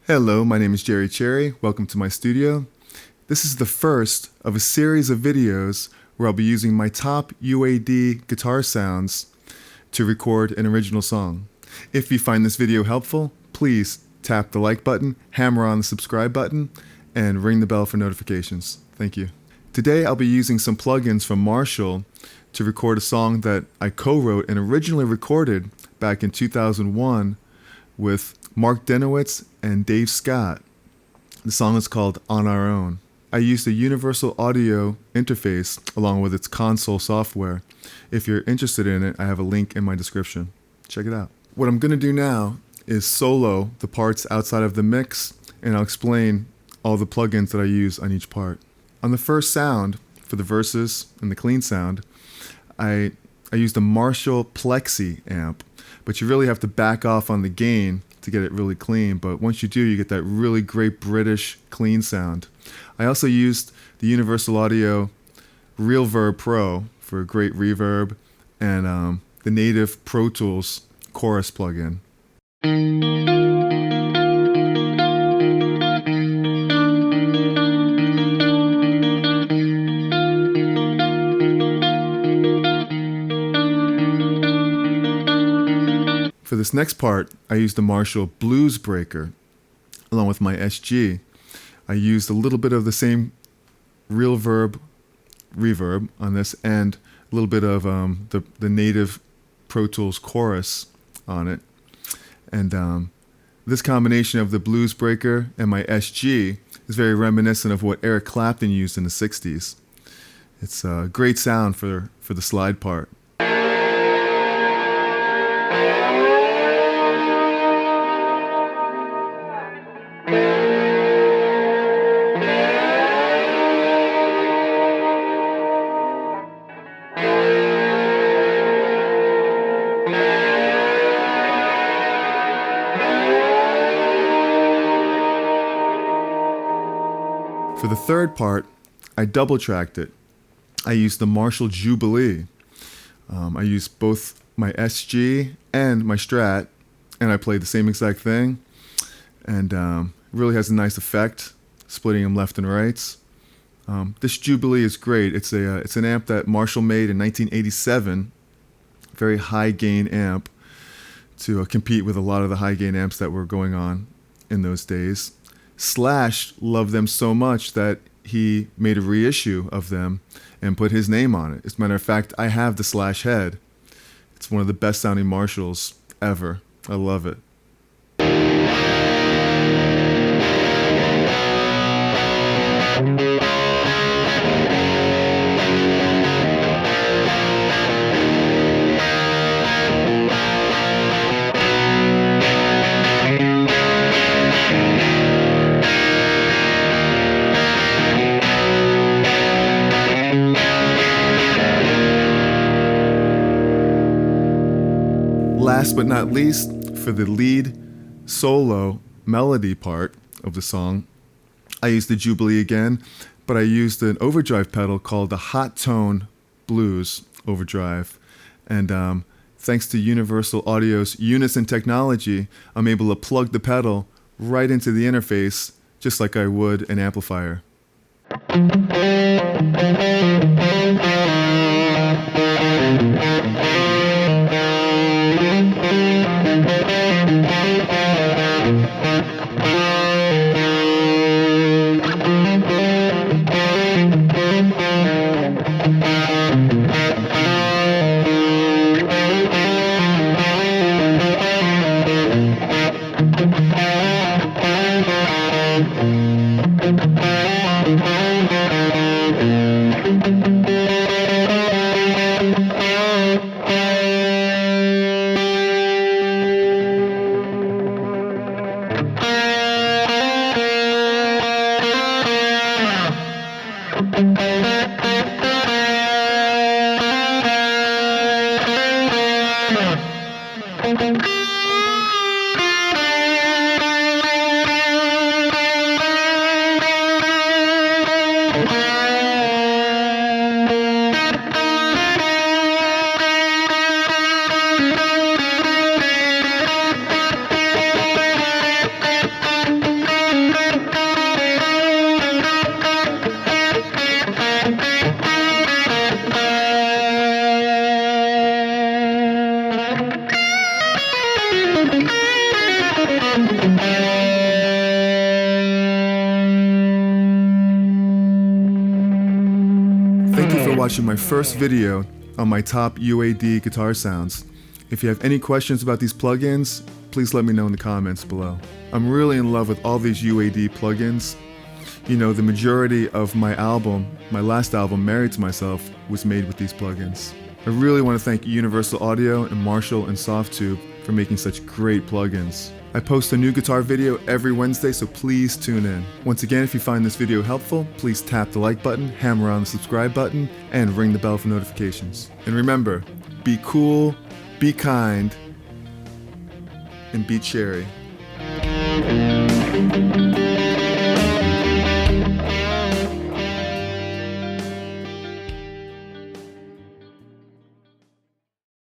Hello, my name is Jerry Cherry. Welcome to my studio. This is the first of a series of videos where I'll be using my top UAD Guitar Sounds to record an original song. If you find this video helpful, please tap the like button, hammer on the subscribe button, and ring the bell for notifications. Thank you. Today I'll be using some plugins from Marshall to record a song that I co-wrote and originally recorded back in 2001 with Mark Dinowitz and Dave Scott. The song is called On Our Own. I used a universal audio interface along with its console software. If you're interested in it, I have a link in my description. Check it out. What I'm going to do now is solo the parts outside of the mix, and I'll explain all the plugins that I use on each part. On the first sound, for the verses and the clean sound, I used a Marshall Plexi amp, but you really have to back off on the gain to get it really clean, but once you do, you get that really great British clean sound. I also used the Universal Audio Realverb Pro for a great reverb, and the native Protools chorus plugin. For this next part, I used the Marshall Bluesbreaker along with my SG. I used a little bit of the same reverb on this and a little bit of the native Pro Tools chorus on it. And this combination of the Bluesbreaker and my SG is very reminiscent of what Eric Clapton used in the 60s. It's a great sound for the slide part. For the third part, I double tracked it. I used the Marshall Jubilee. I used both my SG and my Strat, and I played the same exact thing. And it really has a nice effect, splitting them left and right. This Jubilee is great. It's an amp that Marshall made in 1987. Very high gain amp to compete with a lot of the high gain amps that were going on in those days. Slash loved them so much that he made a reissue of them and put his name on it. As a matter of fact, I have the Slash head. It's one of the best sounding Marshalls ever. I love it. Last but not least, for the lead solo melody part of the song, I used the Jubilee again, but I used an overdrive pedal called the Hotone Blues Overdrive. And thanks to Universal Audio's Unison technology, I'm able to plug the pedal right into the interface, just like I would an amplifier. watching my first video on my top UAD Guitar Sounds. If you have any questions about these plugins, please let me know in the comments below. I'm really in love with all these UAD plugins. You know, the majority of my last album, Married to Myself, was made with these plugins. I really want to thank Universal Audio and Marshall and Softtube for making such great plugins. I post a new guitar video every Wednesday, so please tune in. Once again, if you find this video helpful, please tap the like button, hammer on the subscribe button, and ring the bell for notifications. And remember, be cool, be kind, and be cherry.